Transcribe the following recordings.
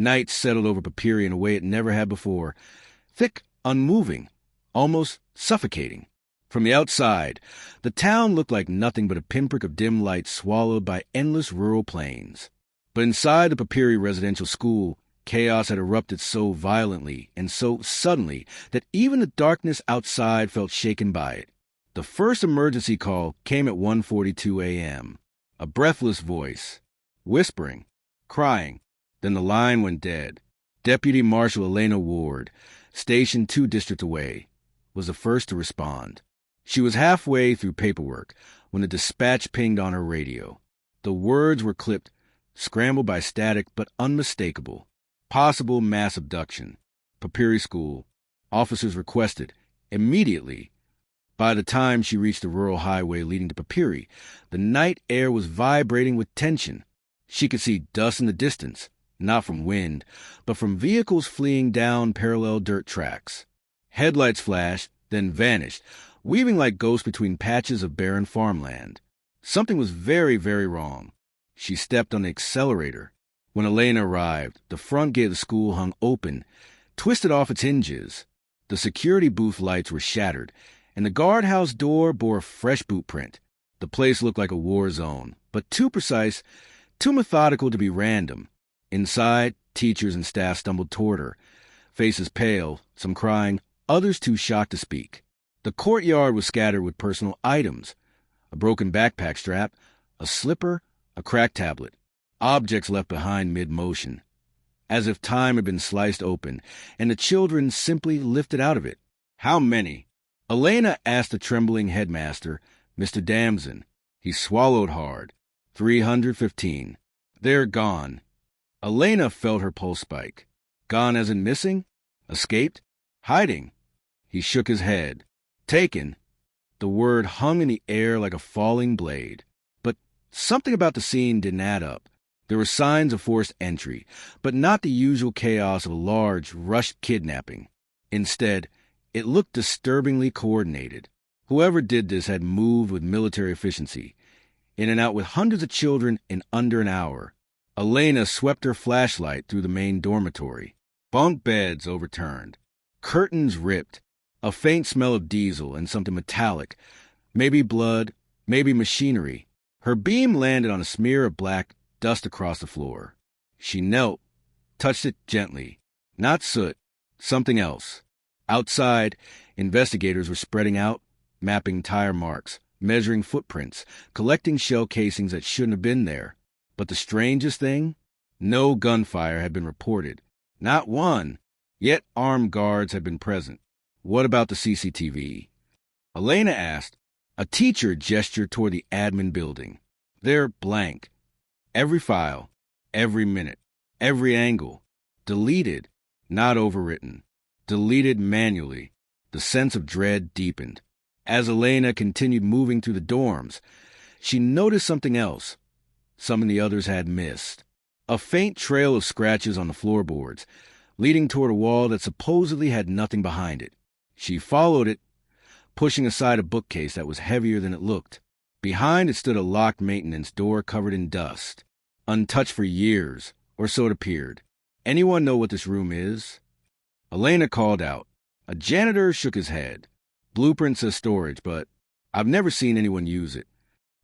Night settled over Papiri in a way it never had before. Thick, unmoving, almost suffocating. From the outside, the town looked like nothing but a pinprick of dim light swallowed by endless rural plains. But inside the Papiri residential school, chaos had erupted so violently and so suddenly that even the darkness outside felt shaken by it. The first emergency call came at 1:42 a.m. A breathless voice, whispering, crying. Then the line went dead. Deputy Marshal Elena Ward, stationed 2 districts away, was the first to respond. She was halfway through paperwork when the dispatch pinged on her radio. The words were clipped, scrambled by static but unmistakable. Possible mass abduction. Papiri School. Officers requested. Immediately. By the time she reached the rural highway leading to Papiri, the night air was vibrating with tension. She could see dust in the distance, not from wind, but from vehicles fleeing down parallel dirt tracks. Headlights flashed, then vanished, weaving like ghosts between patches of barren farmland. Something was very, very wrong. She stepped on the accelerator. When Elena arrived, the front gate of the school hung open, twisted off its hinges. The security booth lights were shattered, and the guardhouse door bore a fresh boot print. The place looked like a war zone, but too precise, too methodical to be random. Inside, teachers and staff stumbled toward her, faces pale, some crying, others too shocked to speak. The courtyard was scattered with personal items, a broken backpack strap, a slipper, a cracked tablet, objects left behind mid-motion, as if time had been sliced open, and the children simply lifted out of it. How many? Elena asked the trembling headmaster, Mr. Damson. He swallowed hard. 315. They're gone. Elena felt her pulse spike. Gone as in missing? Escaped? Hiding? He shook his head. Taken. The word hung in the air like a falling blade. But something about the scene didn't add up. There were signs of forced entry, but not the usual chaos of a large, rushed kidnapping. Instead, it looked disturbingly coordinated. Whoever did this had moved with military efficiency, in and out with hundreds of children in under an hour. Elena swept her flashlight through the main dormitory. Bunk beds overturned. Curtains ripped. A faint smell of diesel and something metallic. Maybe blood, maybe machinery. Her beam landed on a smear of black dust across the floor. She knelt, touched it gently. Not soot, something else. Outside, investigators were spreading out, mapping tire marks, measuring footprints, collecting shell casings that shouldn't have been there. But the strangest thing? No gunfire had been reported. Not one. Yet armed guards had been present. What about the CCTV? Elena asked. A teacher gestured toward the admin building. They're blank. Every file, every minute, every angle. Deleted, not overwritten. Deleted manually. The sense of dread deepened. As Elena continued moving through the dorms, she noticed something else, something the others had missed. A faint trail of scratches on the floorboards, leading toward a wall that supposedly had nothing behind it. She followed it, pushing aside a bookcase that was heavier than it looked. Behind it stood a locked maintenance door covered in dust, untouched for years, or so it appeared. Anyone know what this room is? Elena called out. A janitor shook his head. Blueprint says storage, but I've never seen anyone use it.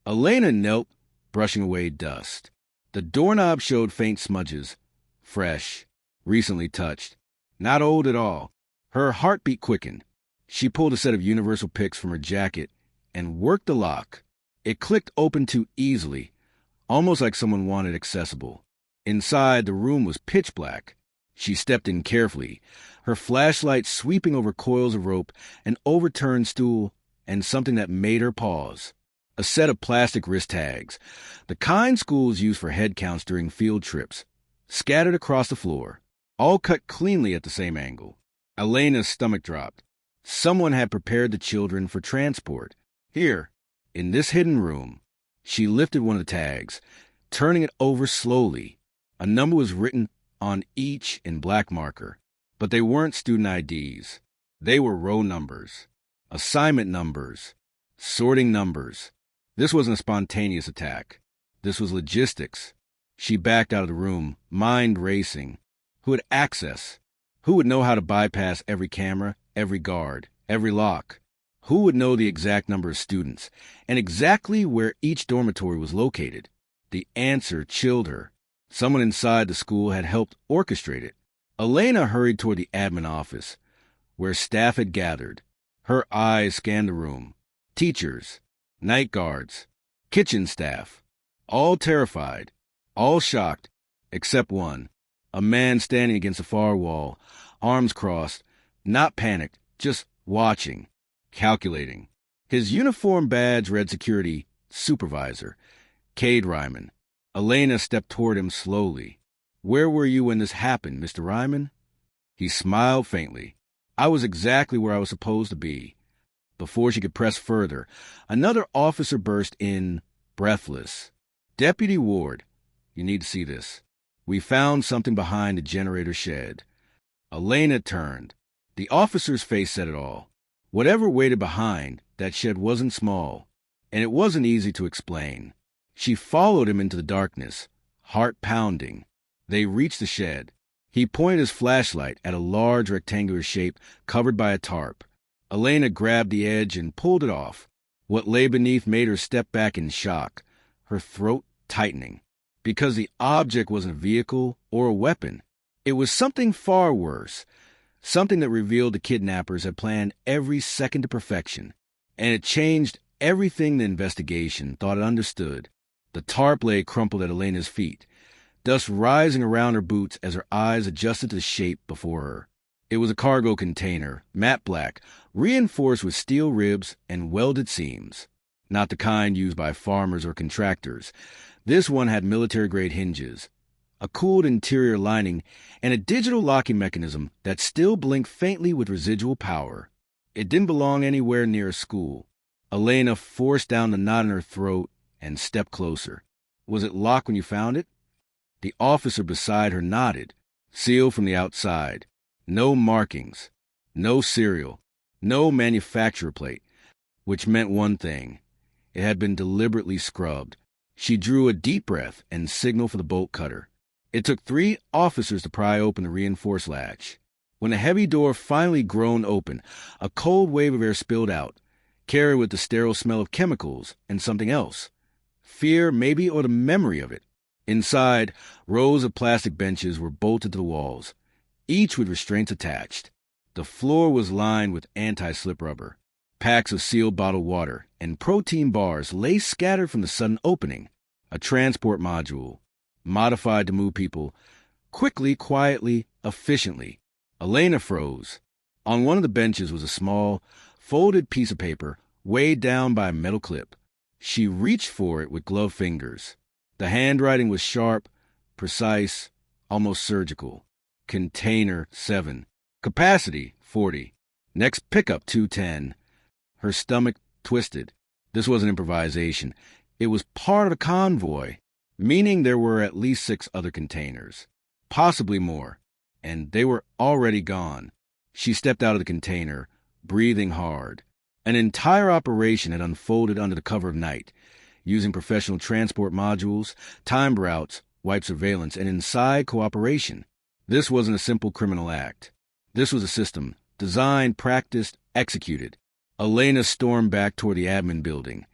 Elena knelt, brushing away dust. The doorknob showed faint smudges. Fresh, recently touched. Not old at all. Her heartbeat quickened. She pulled a set of universal picks from her jacket and worked the lock. It clicked open too easily, almost like someone wanted accessible. Inside, the room was pitch black. She stepped in carefully, her flashlight sweeping over coils of rope, an overturned stool, and something that made her pause. A set of plastic wrist tags, the kind schools use for head counts during field trips, scattered across the floor, all cut cleanly at the same angle. Elena's stomach dropped. Someone had prepared the children for transport. Here, in this hidden room. She lifted one of the tags, turning it over slowly. A number was written on each in black marker, but they weren't student IDs. They were row numbers, assignment numbers, sorting numbers. This wasn't a spontaneous attack. This was logistics. She backed out of the room, mind racing. Who had access? Who would know how to bypass every camera, every guard, every lock? Who would know the exact number of students, and exactly where each dormitory was located? The answer chilled her. Someone inside the school had helped orchestrate it. Elena hurried toward the admin office, where staff had gathered. Her eyes scanned the room. Teachers, night guards, kitchen staff, all terrified, all shocked, except one. A man standing against a far wall, arms crossed, not panicked, just watching, calculating. His uniform badge read security supervisor, Cade Ryman. Elena stepped toward him slowly. "Where were you when this happened, Mr. Ryman?" He smiled faintly. "I was exactly where I was supposed to be." Before she could press further, another officer burst in, breathless. "Deputy Ward, you need to see this. We found something behind the generator shed." Elena turned. The officer's face said it all. Whatever waited behind, that shed wasn't small, and it wasn't easy to explain. She followed him into the darkness, heart pounding. They reached the shed. He pointed his flashlight at a large rectangular shape covered by a tarp. Elena grabbed the edge and pulled it off. What lay beneath made her step back in shock, her throat tightening. Because the object wasn't a vehicle or a weapon. It was something far worse, something that revealed the kidnappers had planned every second to perfection, and it changed everything the investigation thought it understood. The tarp lay crumpled at Elena's feet, dust rising around her boots as her eyes adjusted to the shape before her. It was a cargo container, matte black, reinforced with steel ribs and welded seams. Not the kind used by farmers or contractors. This one had military-grade hinges, a cooled interior lining, and a digital locking mechanism that still blinked faintly with residual power. It didn't belong anywhere near a school. Elena forced down the knot in her throat and stepped closer. "Was it locked when you found it?" The officer beside her nodded. Sealed from the outside. No markings. No serial. No manufacturer plate. Which meant one thing. It had been deliberately scrubbed. She drew a deep breath and signaled for the bolt cutter. It took 3 officers to pry open the reinforced latch. When the heavy door finally groaned open, a cold wave of air spilled out, carried with the sterile smell of chemicals and something else. Fear, maybe, or the memory of it. Inside, rows of plastic benches were bolted to the walls, each with restraints attached. The floor was lined with anti-slip rubber. Packs of sealed bottled water and protein bars lay scattered from the sudden opening. A transport module, modified to move people quickly, quietly, efficiently. Elena froze. On one of the benches was a small, folded piece of paper weighed down by a metal clip. She reached for it with gloved fingers. The handwriting was sharp, precise, almost surgical. Container 7. Capacity 40. Next pickup 210. Her stomach twisted. This wasn't improvisation. It was part of a convoy, meaning there were at least 6 other containers, possibly more, and they were already gone. She stepped out of the container, breathing hard. An entire operation had unfolded under the cover of night, using professional transport modules, timed routes, wipe surveillance, and inside cooperation. This wasn't a simple criminal act. This was a system, designed, practiced, executed. Elena stormed back toward the admin building,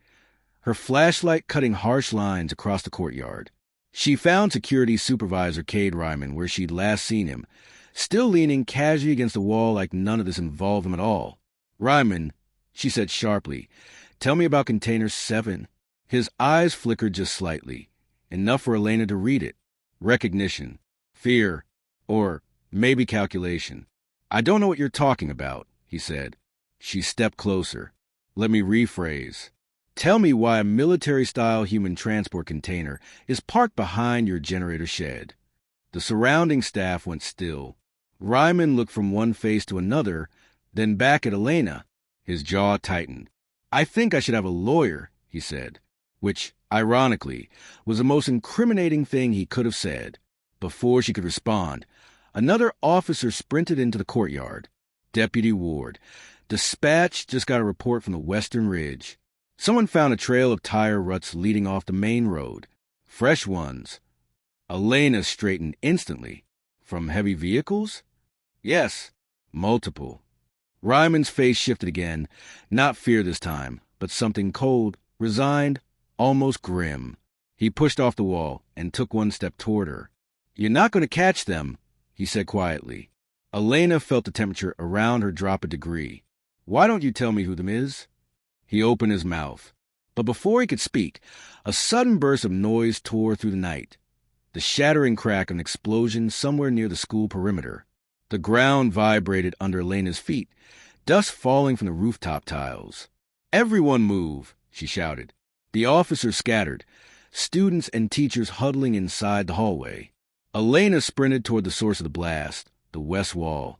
her flashlight cutting harsh lines across the courtyard. She found security supervisor Cade Ryman where she'd last seen him, still leaning casually against the wall like none of this involved him at all. "Ryman," she said sharply, "tell me about Container 7. His eyes flickered just slightly, enough for Elena to read it. Recognition, fear, or maybe calculation. "I don't know what you're talking about," he said. She stepped closer. "Let me rephrase. Tell me why a military-style human transport container is parked behind your generator shed." The surrounding staff went still. Ryman looked from one face to another, then back at Elena. His jaw tightened. "I think I should have a lawyer," he said, which, ironically, was the most incriminating thing he could have said. Before she could respond, another officer sprinted into the courtyard. Deputy Ward. "Dispatch just got a report from the Western Ridge. Someone found a trail of tire ruts leading off the main road. Fresh ones." Elena straightened instantly. From heavy vehicles? Yes, multiple. Ryman's face shifted again, not fear this time, but something cold, resigned, almost grim. He pushed off the wall and took one step toward her. "You're not going to catch them," he said quietly. Elena felt the temperature around her drop a degree. "Why don't you tell me who them is?" He opened his mouth. But before he could speak, a sudden burst of noise tore through the night. The shattering crack of an explosion somewhere near the school perimeter. The ground vibrated under Elena's feet, dust falling from the rooftop tiles. "Everyone move," she shouted. The officers scattered, students and teachers huddling inside the hallway. Elena sprinted toward the source of the blast, the west wall,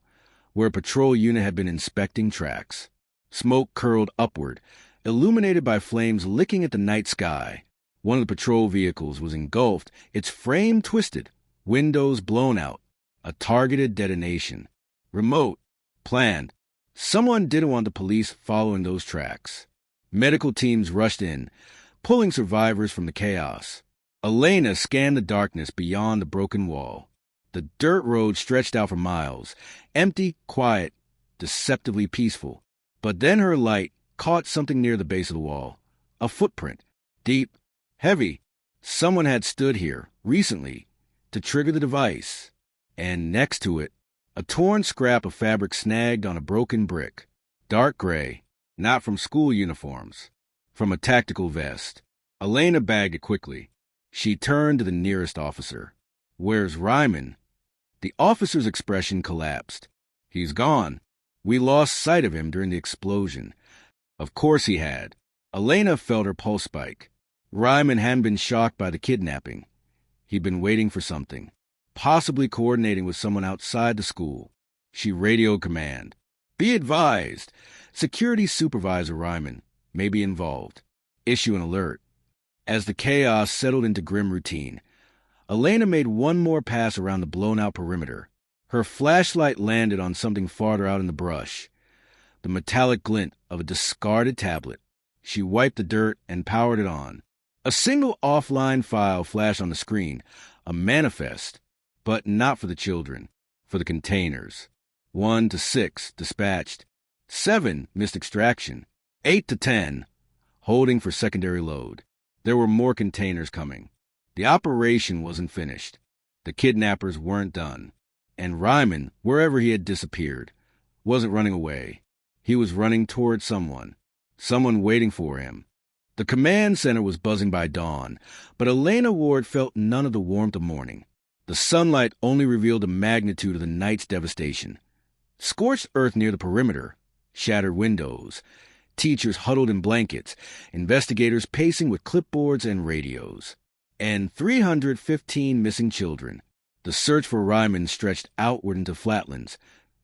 where a patrol unit had been inspecting tracks. Smoke curled upward, illuminated by flames licking at the night sky. One of the patrol vehicles was engulfed, its frame twisted, windows blown out. A targeted detonation. Remote. Planned. Someone didn't want the police following those tracks. Medical teams rushed in, pulling survivors from the chaos. Elena scanned the darkness beyond the broken wall. The dirt road stretched out for miles, empty, quiet, deceptively peaceful. But then her light caught something near the base of the wall. A footprint. Deep, heavy. Someone had stood here, recently, to trigger the device. And next to it, a torn scrap of fabric snagged on a broken brick. Dark gray, not from school uniforms, from a tactical vest. Elena bagged it quickly. She turned to the nearest officer. "Where's Ryman?" The officer's expression collapsed. "He's gone. We lost sight of him during the explosion." Of course he had. Elena felt her pulse spike. Ryman hadn't been shocked by the kidnapping. He'd been waiting for something, possibly coordinating with someone outside the school. She radioed command. "Be advised. Security Supervisor Ryman may be involved. Issue an alert." As the chaos settled into grim routine, Elena made one more pass around the blown-out perimeter. Her flashlight landed on something farther out in the brush, the metallic glint of a discarded tablet. She wiped the dirt and powered it on. A single offline file flashed on the screen, a manifest, but not for the children, for the containers. 1 to 6, dispatched. 7, missed extraction. 8 to 10, holding for secondary load. There were more containers coming. The operation wasn't finished. The kidnappers weren't done. And Ryman, wherever he had disappeared, wasn't running away. He was running toward someone waiting for him. The command center was buzzing by dawn, but Elena Ward felt none of the warmth of morning. The sunlight only revealed the magnitude of the night's devastation. Scorched earth near the perimeter, shattered windows, teachers huddled in blankets, investigators pacing with clipboards and radios, and 315 missing children. The search for Ryman stretched outward into flatlands,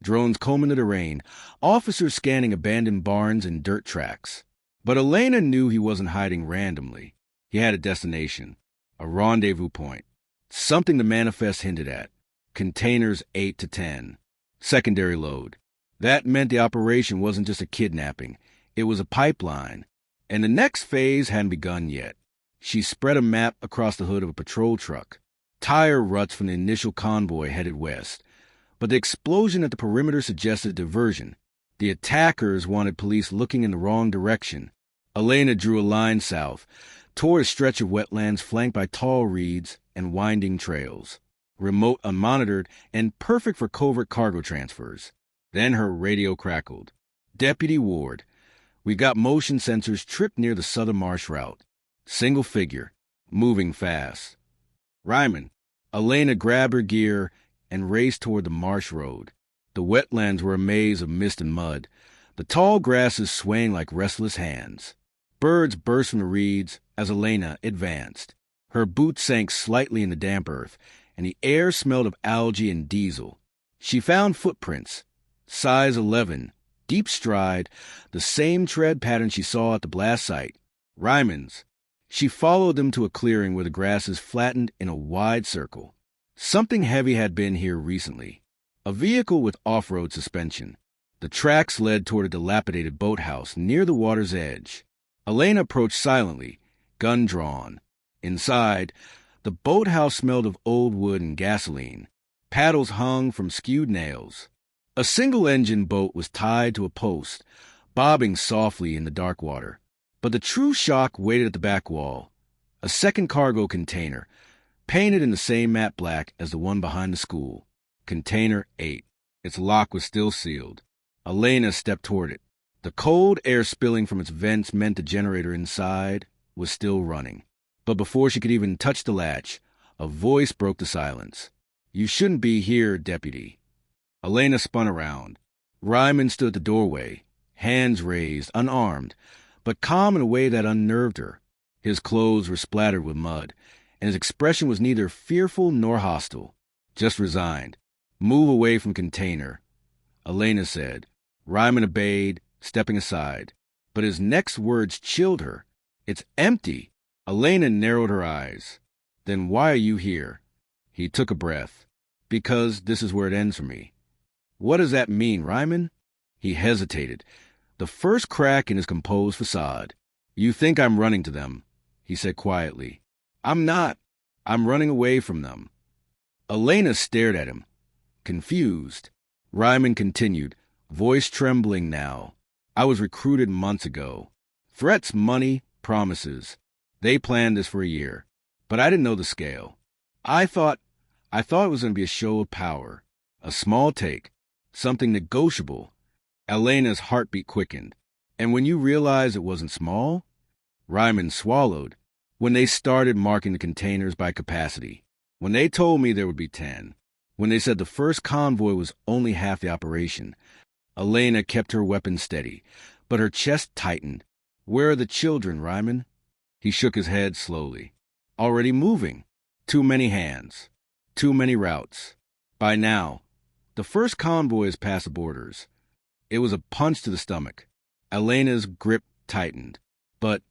drones combing the terrain, officers scanning abandoned barns and dirt tracks. But Elena knew he wasn't hiding randomly. He had a destination, a rendezvous point, something the manifest hinted at. Containers 8 to 10. Secondary load. That meant the operation wasn't just a kidnapping. It was a pipeline. And the next phase hadn't begun yet. She spread a map across the hood of a patrol truck. Tire ruts from the initial convoy headed west. But the explosion at the perimeter suggested diversion. The attackers wanted police looking in the wrong direction. Elena drew a line south, toward a stretch of wetlands flanked by tall reeds and winding trails. Remote, unmonitored, and perfect for covert cargo transfers. Then her radio crackled. "Deputy Ward, we got motion sensors tripped near the southern marsh route. Single figure, moving fast." "Ryman." Elena grabbed her gear and raced toward the marsh road. The wetlands were a maze of mist and mud, the tall grasses swaying like restless hands. Birds burst from the reeds as Elena advanced. Her boots sank slightly in the damp earth, and the air smelled of algae and diesel. She found footprints, size 11, deep stride, the same tread pattern she saw at the blast site. Ryman's. She followed them to a clearing where the grasses flattened in a wide circle. Something heavy had been here recently. A vehicle with off-road suspension. The tracks led toward a dilapidated boathouse near the water's edge. Elena approached silently, gun drawn. Inside, the boathouse smelled of old wood and gasoline. Paddles hung from skewed nails. A single-engine boat was tied to a post, bobbing softly in the dark water. But the true shock waited at the back wall. A second cargo container, painted in the same matte black as the one behind the school. Container 8. Its lock was still sealed. Elena stepped toward it. The cold air spilling from its vents meant the generator inside was still running. But before she could even touch the latch, a voice broke the silence. "You shouldn't be here, Deputy." Elena spun around. Ryman stood at the doorway, hands raised, unarmed, but calm in a way that unnerved her. His clothes were splattered with mud, and his expression was neither fearful nor hostile, just resigned. "Move away from container," Elena said. Ryman obeyed, stepping aside. But his next words chilled her. "It's empty." Elena narrowed her eyes. "Then why are you here?" He took a breath. "Because this is where it ends for me." "What does that mean, Ryman?" He hesitated, the first crack in his composed facade. "You think I'm running to them," he said quietly. "I'm not. I'm running away from them." Elena stared at him, confused. Ryman continued, voice trembling now. "I was recruited months ago. Threats, money, promises. They planned this for a year. But I didn't know the scale. I thought it was going to be a show of power. A small take. Something negotiable." Elena's heartbeat quickened. "And when you realized it wasn't small?" Ryman swallowed. "When they started marking the containers by capacity. When they told me there would be 10. When they said the first convoy was only half the operation." Elena kept her weapon steady, but her chest tightened. "Where are the children, Ryman?" He shook his head slowly. "Already moving. Too many hands. Too many routes. By now, the first convoy has passed the borders." It was a punch to the stomach. Elena's grip tightened. "But,"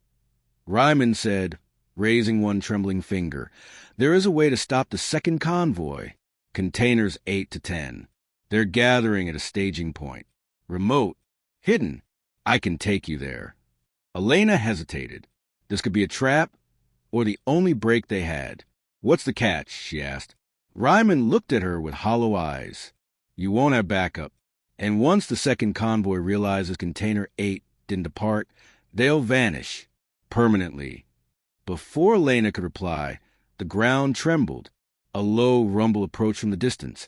Ryman said, raising one trembling finger, "there is a way to stop the second convoy. Containers 8 to 10. They're gathering at a staging point. Remote. Hidden. I can take you there." Elena hesitated. This could be a trap, or the only break they had. "What's the catch?" she asked. Ryman looked at her with hollow eyes. "You won't have backup. And once the second convoy realizes Container 8 didn't depart, they'll vanish. Permanently." Before Elena could reply, the ground trembled. A low rumble approached from the distance.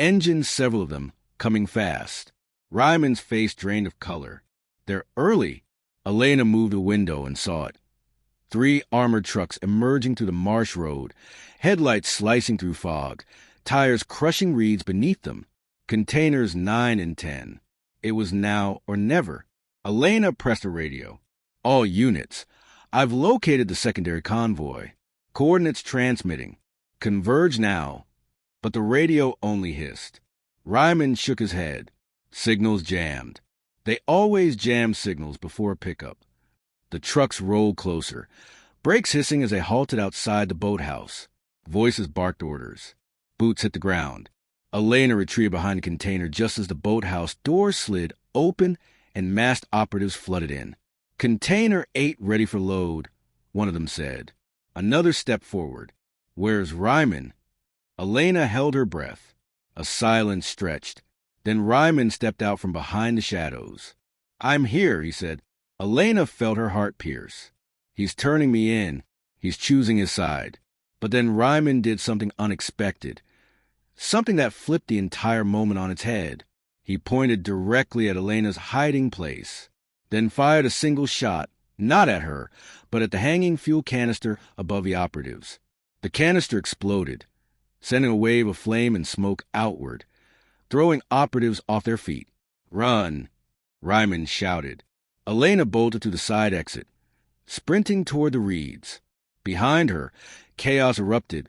Engines, several of them, coming fast. Ryman's face drained of color. "They're early." Elena moved a window and saw it. 3 armored trucks emerging through the marsh road, headlights slicing through fog, tires crushing reeds beneath them. Containers 9 and 10. It was now or never. Elena pressed a radio. "All units. I've located the secondary convoy. Coordinates transmitting. Converge now." But the radio only hissed. Ryman shook his head. Signals jammed. They always jammed signals before a pickup. The trucks rolled closer, brakes hissing as they halted outside the boathouse. Voices barked orders. Boots hit the ground. Elena retreated behind the container just as the boathouse door slid open and masked operatives flooded in. "Container 8 ready for load," one of them said. Another stepped forward. "Where's Ryman?" Elena held her breath. A silence stretched. Then Ryman stepped out from behind the shadows. "I'm here," he said. Elena felt her heart pierce. "He's turning me in. He's choosing his side." But then Ryman did something unexpected. Something that flipped the entire moment on its head. He pointed directly at Elena's hiding place, then fired a single shot, not at her, but at the hanging fuel canister above the operatives. The canister exploded, sending a wave of flame and smoke outward, throwing operatives off their feet. "Run!" Ryman shouted. Elena bolted through the side exit, sprinting toward the reeds. Behind her, chaos erupted,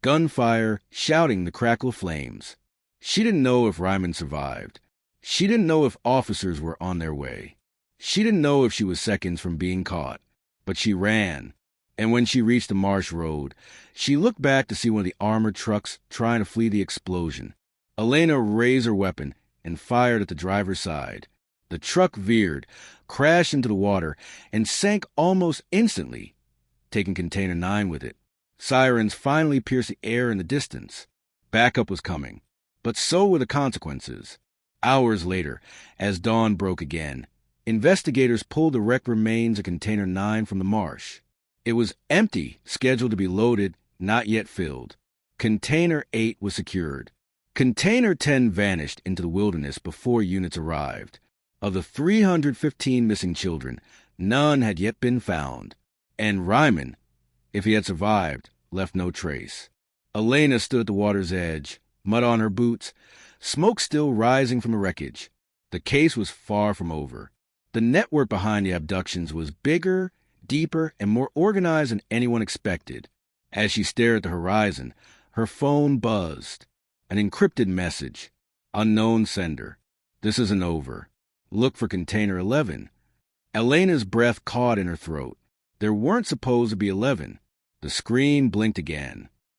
gunfire shouting the crackle of flames. She didn't know if Ryman survived. She didn't know if officers were on their way. She didn't know if she was seconds from being caught. But she ran. And when she reached the marsh road, she looked back to see one of the armored trucks trying to flee the explosion. Elena raised her weapon and fired at the driver's side. The truck veered, crashed into the water, and sank almost instantly, taking Container 9 with it. Sirens finally pierced the air in the distance. Backup was coming, but so were the consequences. Hours later, as dawn broke again, investigators pulled the wrecked remains of Container 9 from the marsh. It was empty, scheduled to be loaded, not yet filled. Container 8 was secured. Container 10 vanished into the wilderness before units arrived. Of the 315 missing children, none had yet been found. And Ryman, if he had survived, left no trace. Elena stood at the water's edge, mud on her boots, smoke still rising from the wreckage. The case was far from over. The network behind the abductions was bigger, deeper, and more organized than anyone expected. As she stared at the horizon, her phone buzzed. An encrypted message. Unknown sender. This isn't over. Look for Container 11. Elena's breath caught in her throat. There weren't supposed to be 11. The screen blinked again.